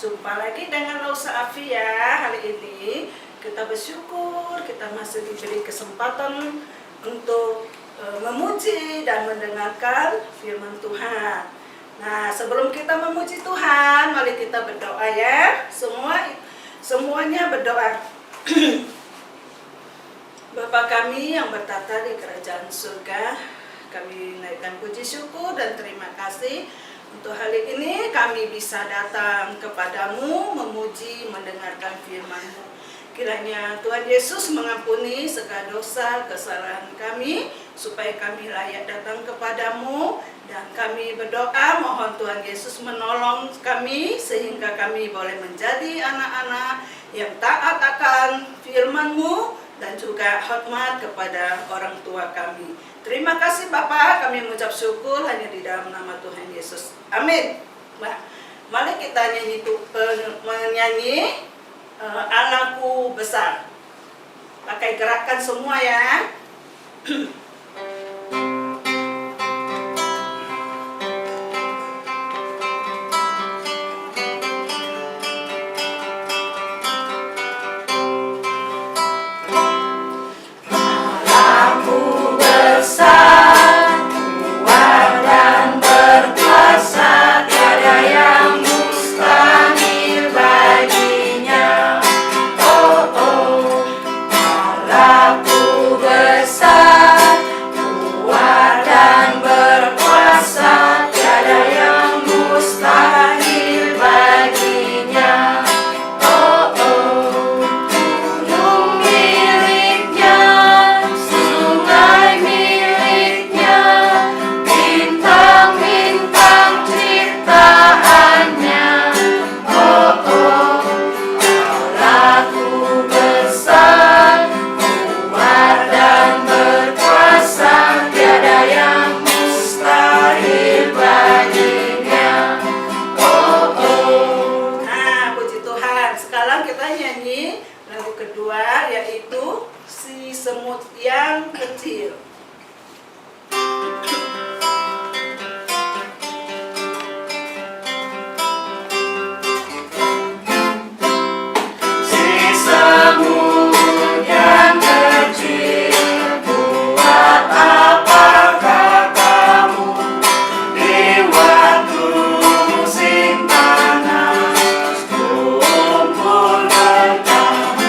Jumpa lagi dengan Lausa Afi ya. Hari ini kita bersyukur kita masih diberi kesempatan untuk memuji dan mendengarkan firman Tuhan. Nah, sebelum kita memuji Tuhan, mari kita berdoa ya. Semuanya berdoa. Bapa kami yang bertata di kerajaan surga, kami naikkan puji syukur dan terima kasih untuk hari ini kami bisa datang kepadamu, memuji, mendengarkan firman-Mu. Kiranya Tuhan Yesus mengampuni segala dosa, kesalahan kami, supaya kami layak datang kepadamu. Dan kami berdoa, mohon Tuhan Yesus menolong kami, sehingga kami boleh menjadi anak-anak yang taat akan firman-Mu, dan juga hormat kepada orang tua kami. Terima kasih Bapa, kami mengucap syukur hanya di dalam nama Tuhan Yesus. Amin. Mari kita menyanyi Anakku Besar. Pakai gerakan semua ya. Yaitu si semut yang kecil. Si semut yang kecil, buat apakah kamu di waktu musim panas kumpul bersama?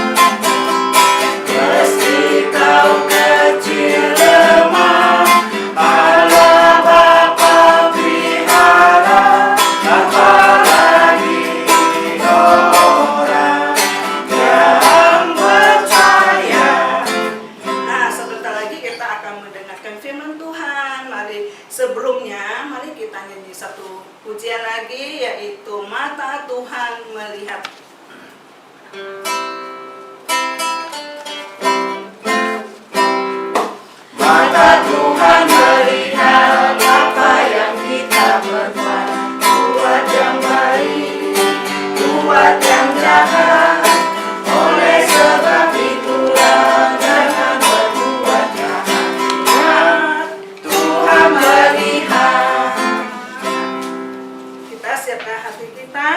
Kau kecil lemah, Allah Bapa pelihara, apalagi orang yang percaya. Nah, sebentar lagi kita akan mendengarkan firman Tuhan. Mari kita nyanyi satu pujian lagi, yaitu Mata Tuhan Melihat. Mata Tuhan melihat apa yang kita perbuat, buat yang baik, buat yang jahat. Oleh sebab itulah jangan berbuat jahat. Tuhan melihat. Kita siapkan hati kita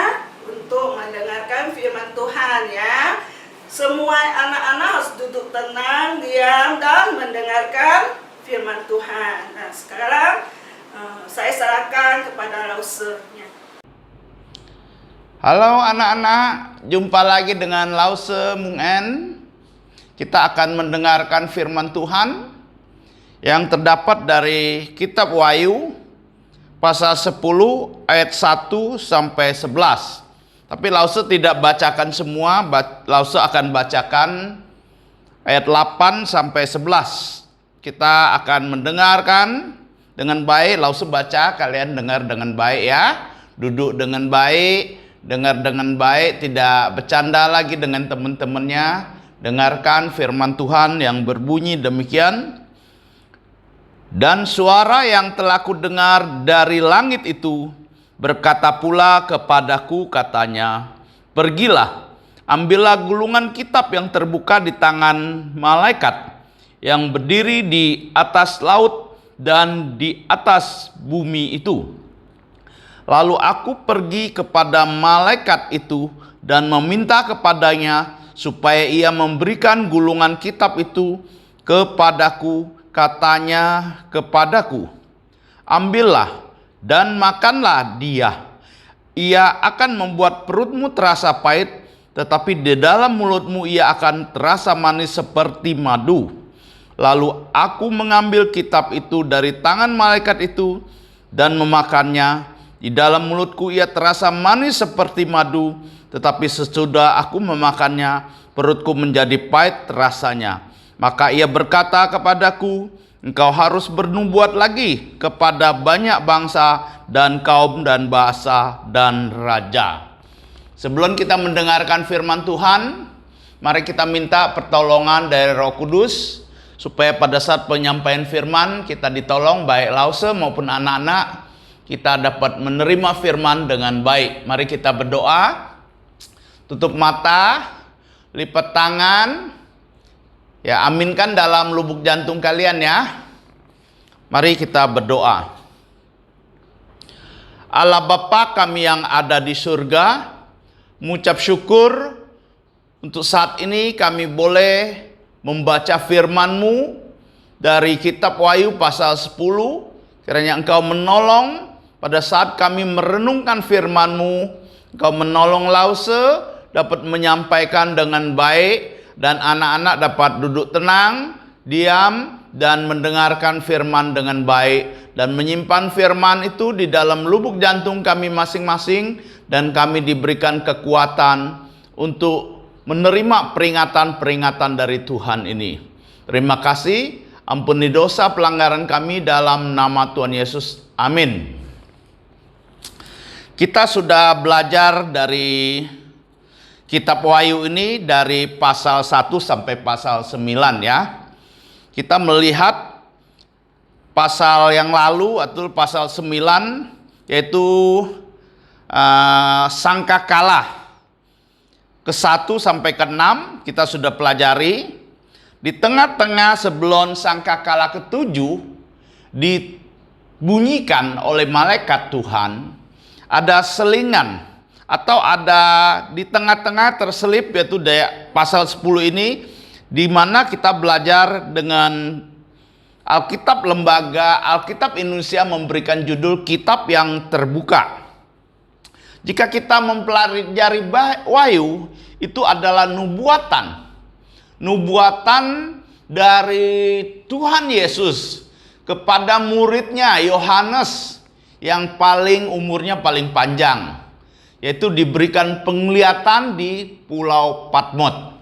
untuk mendengarkan firman Tuhan ya. Semua anak-anak harus duduk tenang, diam, dan mendengarkan firman Tuhan. Nah, sekarang saya serahkan kepada Lause-nya. Halo anak-anak, jumpa lagi dengan Lause Mung En. Kita akan mendengarkan firman Tuhan yang terdapat dari kitab Wahyu pasal 10 ayat 1 sampai 11. Tapi Lause tidak bacakan semua, Lause akan bacakan ayat 8 sampai 11. Kita akan mendengarkan dengan baik. Lause baca, kalian dengar dengan baik ya. Duduk dengan baik dengar dengan baik, tidak bercanda lagi dengan teman-temannya. Dengarkan firman Tuhan yang berbunyi demikian. Dan suara yang telah kudengar dari langit itu berkata pula kepadaku, katanya, pergilah, ambillah gulungan kitab yang terbuka di tangan malaikat yang berdiri di atas laut dan di atas bumi itu. Lalu aku pergi kepada malaikat itu dan meminta kepadanya supaya ia memberikan gulungan kitab itu kepadaku. Katanya kepadaku, ambillah dan makanlah dia. Ia akan membuat perutmu terasa pahit, tetapi di dalam mulutmu ia akan terasa manis seperti madu. Lalu aku mengambil kitab itu dari tangan malaikat itu dan memakannya. Di dalam mulutku ia terasa manis seperti madu, tetapi sesudah aku memakannya, perutku menjadi pahit rasanya. Maka ia berkata kepadaku, engkau harus bernubuat lagi kepada banyak bangsa dan kaum dan bahasa dan raja. Sebelum kita mendengarkan firman Tuhan, mari kita minta pertolongan dari Roh Kudus, supaya pada saat penyampaian firman kita ditolong, baik Lause maupun anak-anak, kita dapat menerima firman dengan baik. Mari kita berdoa. Tutup mata, lipat tangan. Ya, aminkan dalam lubuk jantung kalian ya. Mari kita berdoa. Allah Bapa kami yang ada di surga, mengucap syukur untuk saat ini kami boleh membaca firman-Mu dari kitab Wahyu pasal 10. Kiranya Engkau menolong pada saat kami merenungkan firman-Mu. Engkau menolong Lause dapat menyampaikan dengan baik, dan anak-anak dapat duduk tenang, diam, dan mendengarkan firman dengan baik, dan menyimpan firman itu di dalam lubuk jantung kami masing-masing, dan kami diberikan kekuatan untuk menerima peringatan-peringatan dari Tuhan ini. Terima kasih, ampuni dosa pelanggaran kami dalam nama Tuhan Yesus. Amin. Kita sudah belajar dari kitab Wahyu ini dari pasal 1 sampai pasal 9 ya. Kita melihat pasal yang lalu atau pasal 9 yaitu sangkakala ke-1 sampai ke-6 kita sudah pelajari. Di tengah-tengah sebelum sangkakala ke-7 dibunyikan oleh malaikat Tuhan, ada selingan atau ada di tengah-tengah terselip, yaitu pasal 10 ini, di mana kita belajar dengan Alkitab Lembaga Alkitab Indonesia memberikan judul Kitab yang Terbuka. Jika kita mempelajari Wahyu, itu adalah nubuatan dari Tuhan Yesus kepada muridnya Yohanes yang umurnya paling panjang, yaitu diberikan penglihatan di Pulau Patmos.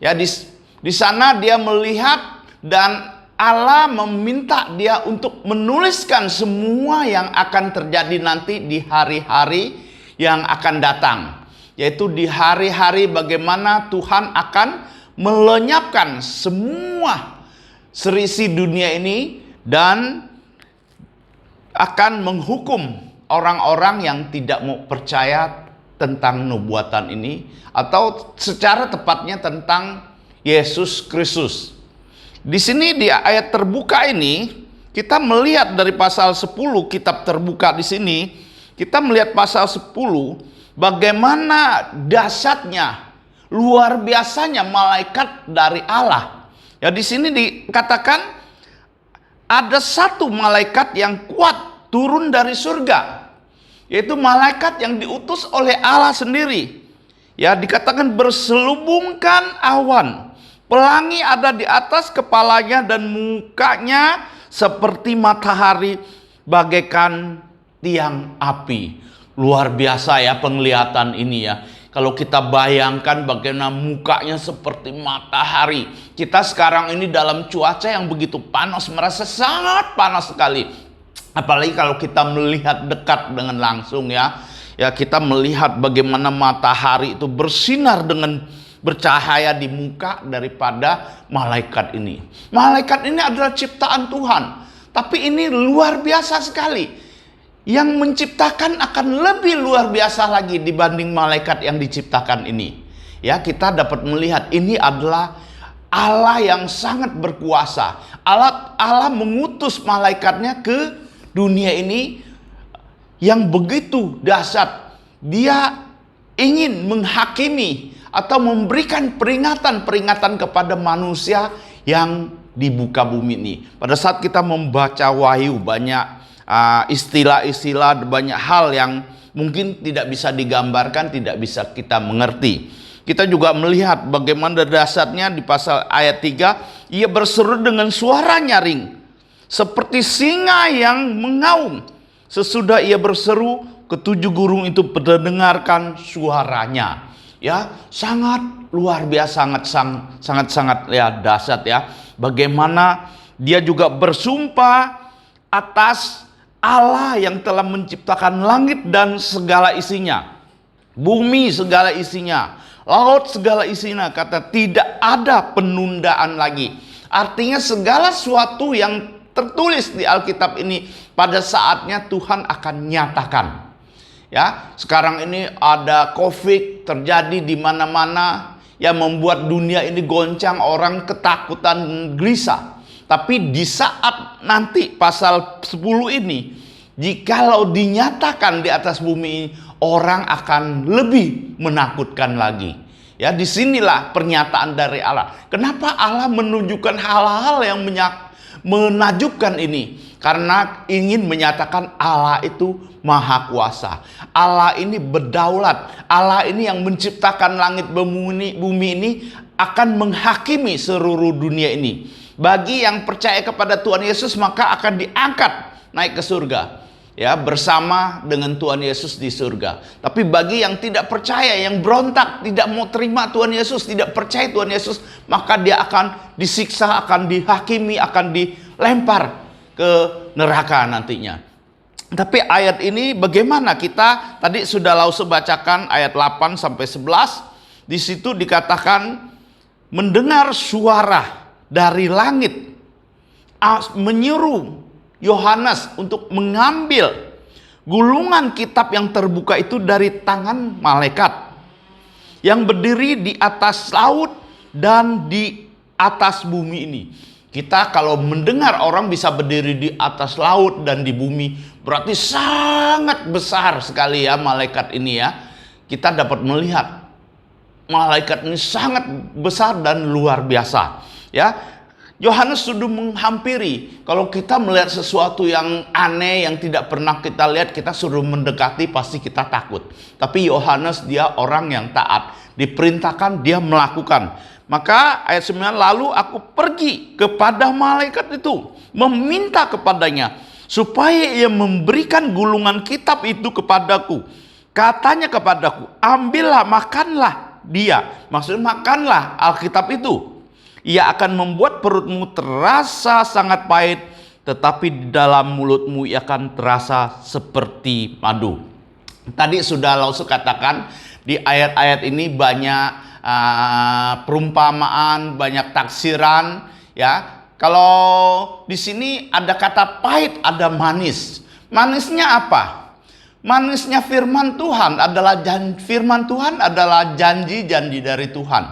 Ya, di sana dia melihat dan Allah meminta dia untuk menuliskan semua yang akan terjadi nanti di hari-hari yang akan datang, yaitu di hari-hari bagaimana Tuhan akan melenyapkan semua seisi dunia ini dan akan menghukum orang-orang yang tidak mau percaya tentang nubuatan ini, atau secara tepatnya tentang Yesus Kristus. Di sini di ayat terbuka ini kita melihat dari pasal 10 kitab terbuka di sini, kita melihat pasal 10 bagaimana dahsyatnya, luar biasanya malaikat dari Allah. Ya, di sini dikatakan ada satu malaikat yang kuat turun dari surga, yaitu malaikat yang diutus oleh Allah sendiri. Ya, dikatakan berselubungkan awan, pelangi ada di atas kepalanya dan mukanya seperti matahari bagaikan tiang api. Luar biasa ya penglihatan ini ya. Kalau kita bayangkan bagaimana mukanya seperti matahari. Kita sekarang ini dalam cuaca yang begitu panas, merasa sangat panas sekali. Apalagi kalau kita melihat dekat dengan langsung ya. Ya, kita melihat bagaimana matahari itu bersinar dengan bercahaya di muka daripada malaikat ini. Malaikat ini adalah ciptaan Tuhan, tapi ini luar biasa sekali. Yang menciptakan akan lebih luar biasa lagi dibanding malaikat yang diciptakan ini. Ya, kita dapat melihat ini adalah Allah yang sangat berkuasa. Allah mengutus malaikatnya ke dunia ini yang begitu dahsyat. Dia ingin menghakimi atau memberikan peringatan-peringatan kepada manusia yang di muka bumi ini. Pada saat kita membaca Wahyu, banyak istilah-istilah, banyak hal yang mungkin tidak bisa digambarkan, tidak bisa kita mengerti. Kita juga melihat bagaimana dahsyatnya di pasal ayat 3, ia berseru dengan suara nyaring seperti singa yang mengaum. Sesudah ia berseru, ketujuh gurung itu mendengarkan suaranya. Ya, sangat luar biasa, sangat ya dahsyat ya. Bagaimana dia juga bersumpah atas Allah yang telah menciptakan langit dan segala isinya, bumi segala isinya, laut segala isinya. Kata tidak ada penundaan lagi. Artinya segala sesuatu yang tertulis di Alkitab ini pada saatnya Tuhan akan nyatakan. Ya, sekarang ini ada COVID terjadi di mana-mana yang membuat dunia ini goncang, orang ketakutan, gelisah. Tapi di saat nanti pasal 10 ini, jikalau dinyatakan di atas bumi ini, orang akan lebih menakutkan lagi. Ya, disinilah pernyataan dari Allah. Kenapa Allah menunjukkan hal-hal yang menakjubkan ini? Karena ingin menyatakan Allah itu maha kuasa. Allah ini berdaulat. Allah ini yang menciptakan langit bumi ini akan menghakimi seluruh dunia ini. Bagi yang percaya kepada Tuhan Yesus, maka akan diangkat naik ke surga. Ya, bersama dengan Tuhan Yesus di surga. Tapi bagi yang tidak percaya, yang berontak, tidak mau terima Tuhan Yesus, tidak percaya Tuhan Yesus, maka dia akan disiksa, akan dihakimi, akan dilempar ke neraka nantinya. Tapi ayat ini bagaimana? Kita tadi sudah Lause bacakan ayat 8 sampai 11. Di situ dikatakan mendengar suara dari langit menyuruh Yohanes untuk mengambil gulungan kitab yang terbuka itu dari tangan malaikat yang berdiri di atas laut dan di atas bumi ini. Kita kalau mendengar orang bisa berdiri di atas laut dan di bumi, berarti sangat besar sekali ya malaikat ini ya. Kita dapat melihat malaikat ini sangat besar dan luar biasa. Ya, Yohanes sudah menghampiri. Kalau kita melihat sesuatu yang aneh yang tidak pernah kita lihat, kita suruh mendekati pasti kita takut. Tapi Yohanes dia orang yang taat, diperintahkan dia melakukan. Maka ayat 9, lalu aku pergi kepada malaikat itu, meminta kepadanya supaya ia memberikan gulungan kitab itu kepadaku. Katanya kepadaku, ambillah, makanlah dia. Maksudnya makanlah Alkitab itu. Ia akan membuat perutmu terasa sangat pahit, tetapi di dalam mulutmu ia akan terasa seperti madu. Tadi sudah Lause katakan di ayat-ayat ini banyak perumpamaan, banyak taksiran ya. Kalau di sini ada kata pahit, ada manis. Manisnya apa? Manisnya firman Tuhan adalah janji-janji dari Tuhan.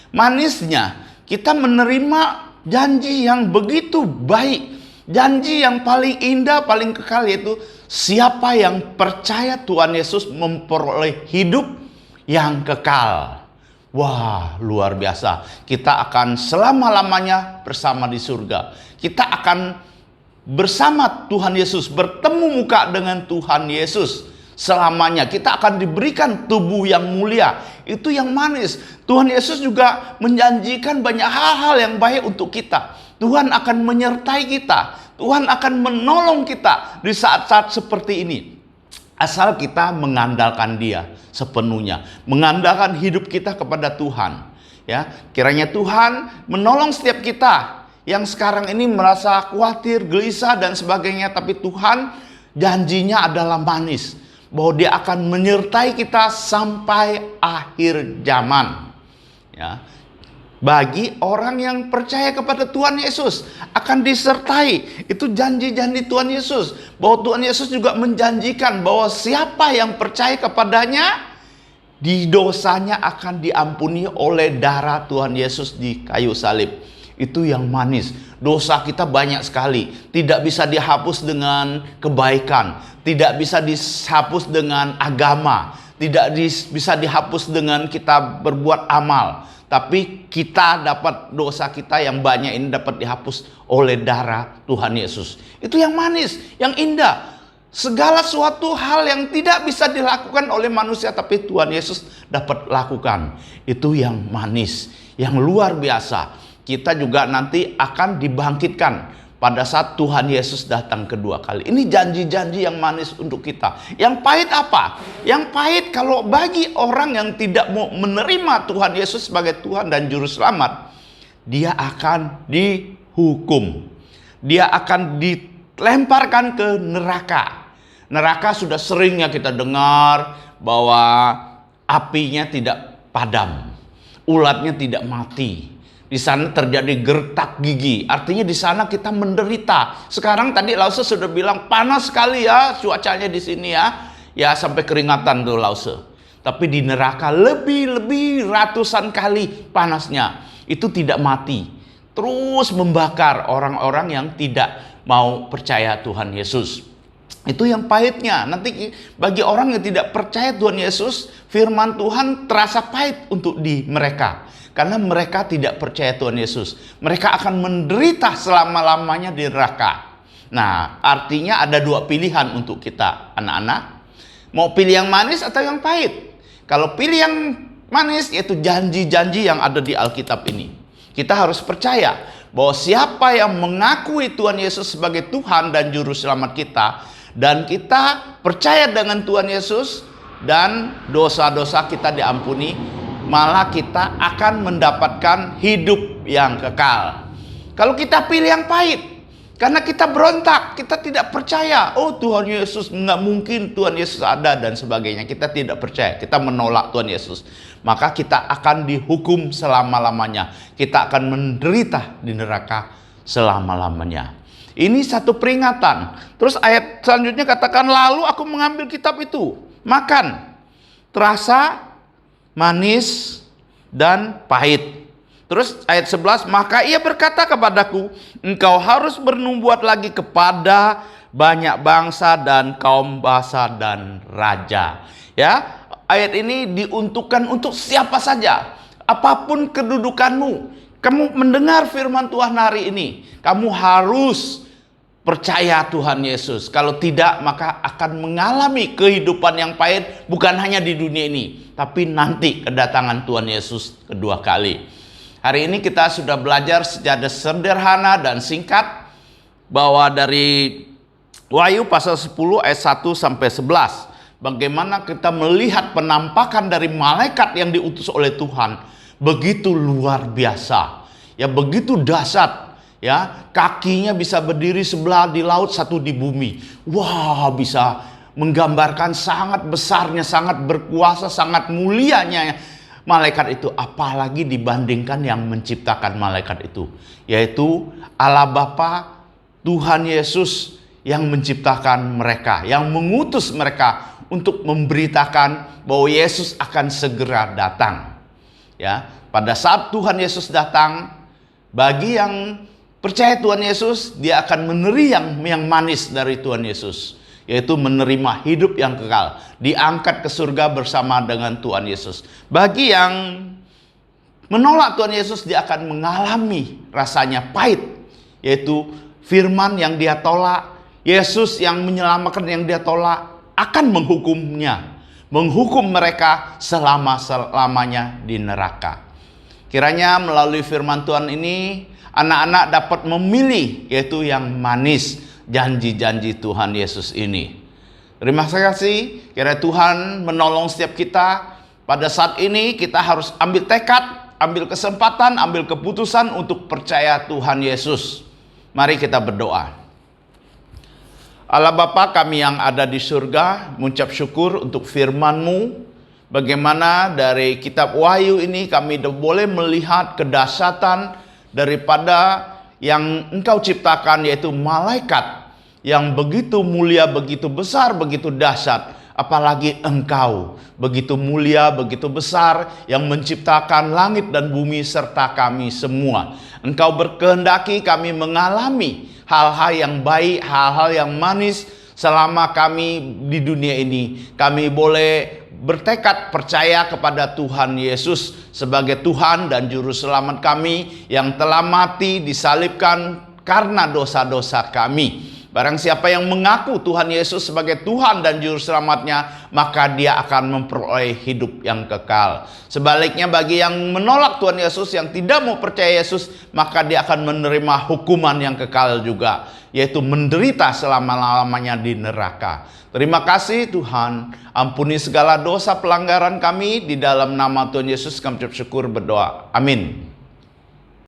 Manisnya kita menerima janji yang begitu baik, janji yang paling indah, paling kekal, yaitu siapa yang percaya Tuhan Yesus memperoleh hidup yang kekal. Wah, luar biasa. Kita akan selama-lamanya bersama di surga. Kita akan bersama Tuhan Yesus, bertemu muka dengan Tuhan Yesus selamanya. Kita akan diberikan tubuh yang mulia. Itu yang manis. Tuhan Yesus juga menjanjikan banyak hal-hal yang baik untuk kita. Tuhan akan menyertai kita. Tuhan akan menolong kita di saat-saat seperti ini. Asal kita mengandalkan Dia sepenuhnya, mengandalkan hidup kita kepada Tuhan. Ya, kiranya Tuhan menolong setiap kita yang sekarang ini merasa khawatir, gelisah dan sebagainya, tapi Tuhan janjinya adalah manis. bahwa Dia akan menyertai kita sampai akhir zaman. Ya. Bagi orang yang percaya kepada Tuhan Yesus akan disertai. Itu janji-janji Tuhan Yesus. Bahwa Tuhan Yesus juga menjanjikan bahwa siapa yang percaya kepadanya, di dosanya akan diampuni oleh darah Tuhan Yesus di kayu salib. Itu yang manis. Dosa kita banyak sekali. Tidak bisa dihapus dengan kebaikan. Tidak bisa dihapus dengan agama. Tidak bisa dihapus dengan kita berbuat amal. Tapi kita dapat, dosa kita yang banyak ini dapat dihapus oleh darah Tuhan Yesus. Itu yang manis, yang indah. Segala suatu hal yang tidak bisa dilakukan oleh manusia, tapi Tuhan Yesus dapat lakukan. Itu yang manis, yang luar biasa. Kita juga nanti akan dibangkitkan pada saat Tuhan Yesus datang kedua kali. Ini janji-janji yang manis untuk kita. Yang pahit apa? Yang pahit kalau bagi orang yang tidak mau menerima Tuhan Yesus sebagai Tuhan dan Juru Selamat, dia akan dihukum. Dia akan dilemparkan ke neraka. Neraka sudah seringnya kita dengar bahwa apinya tidak padam, ulatnya tidak mati. Di sana terjadi gertak gigi. Artinya di sana kita menderita. Sekarang tadi Lause sudah bilang panas sekali ya cuacanya di sini ya. Ya sampai keringatan tuh Lause. Tapi di neraka lebih ratusan kali panasnya. Itu tidak mati. Terus membakar orang-orang yang tidak mau percaya Tuhan Yesus. Itu yang pahitnya. Nanti bagi orang yang tidak percaya Tuhan Yesus, firman Tuhan terasa pahit untuk di mereka. Karena mereka tidak percaya Tuhan Yesus. Mereka akan menderita selama-lamanya di neraka. Nah, artinya ada dua pilihan untuk kita, anak-anak. Mau pilih yang manis atau yang pahit? Kalau pilih yang manis, yaitu janji-janji yang ada di Alkitab ini. Kita harus percaya bahwa siapa yang mengakui Tuhan Yesus sebagai Tuhan dan Juru Selamat kita, dan kita percaya dengan Tuhan Yesus, dan dosa-dosa kita diampuni, malah kita akan mendapatkan hidup yang kekal. Kalau kita pilih yang pahit, karena kita berontak, kita tidak percaya, oh Tuhan Yesus, nggak mungkin Tuhan Yesus ada dan sebagainya. Kita tidak percaya, kita menolak Tuhan Yesus. Maka kita akan dihukum selama-lamanya. Kita akan menderita di neraka selama-lamanya. Ini satu peringatan. Terus ayat selanjutnya katakan, lalu aku mengambil kitab itu, makan, terasa manis dan pahit. Terus ayat 11, maka ia berkata kepadaku, engkau harus bernubuat lagi kepada banyak bangsa dan kaum bahasa dan raja. Ya, ayat ini diuntukkan untuk siapa saja, apapun kedudukanmu. Kamu mendengar firman Tuhan hari ini, kamu harus percaya Tuhan Yesus. Kalau tidak, maka akan mengalami kehidupan yang pahit, bukan hanya di dunia ini, tapi nanti kedatangan Tuhan Yesus kedua kali. Hari ini kita sudah belajar secara sederhana dan singkat bahwa dari Wahyu pasal 10 ayat 1 sampai 11, bagaimana kita melihat penampakan dari malaikat yang diutus oleh Tuhan, begitu luar biasa, ya begitu dahsyat. Ya, kakinya bisa berdiri sebelah di laut, satu di bumi. Wah, bisa menggambarkan sangat besarnya, sangat berkuasa, sangat mulianya malaikat itu. Apalagi dibandingkan yang menciptakan malaikat itu, yaitu Allah Bapa, Tuhan Yesus yang menciptakan mereka, yang mengutus mereka untuk memberitakan bahwa Yesus akan segera datang. Ya, pada saat Tuhan Yesus datang, bagi yang percaya Tuhan Yesus, dia akan menerima yang manis dari Tuhan Yesus, yaitu menerima hidup yang kekal, diangkat ke surga bersama dengan Tuhan Yesus. Bagi yang menolak Tuhan Yesus, dia akan mengalami rasanya pahit, yaitu firman yang dia tolak, Yesus yang menyelamatkan yang dia tolak, akan menghukumnya, menghukum mereka selama-lamanya di neraka. Kiranya melalui firman Tuhan ini, anak-anak dapat memilih, yaitu yang manis, janji-janji Tuhan Yesus ini. Terima kasih, kiranya Tuhan menolong setiap kita. Pada saat ini kita harus ambil tekad, ambil kesempatan, ambil keputusan untuk percaya Tuhan Yesus. Mari kita berdoa. Allah Bapa kami yang ada di surga, mengucap syukur untuk firman-Mu. Bagaimana dari kitab Wahyu ini kami boleh melihat kedahsyatan daripada yang Engkau ciptakan, yaitu malaikat yang begitu mulia, begitu besar, begitu dahsyat. Apalagi Engkau begitu mulia, begitu besar, yang menciptakan langit dan bumi serta kami semua. Engkau berkehendaki kami mengalami hal-hal yang baik, hal-hal yang manis selama kami di dunia ini. Kami boleh bertekad percaya kepada Tuhan Yesus sebagai Tuhan dan Juru Selamat kami yang telah mati disalibkan karena dosa-dosa kami. Barang siapa yang mengaku Tuhan Yesus sebagai Tuhan dan Juru Selamatnya, maka dia akan memperoleh hidup yang kekal. Sebaliknya bagi yang menolak Tuhan Yesus, yang tidak mau percaya Yesus, maka dia akan menerima hukuman yang kekal juga, yaitu menderita selama-lamanya di neraka. Terima kasih Tuhan, ampuni segala dosa pelanggaran kami, di dalam nama Tuhan Yesus kami ucap syukur berdoa. Amin.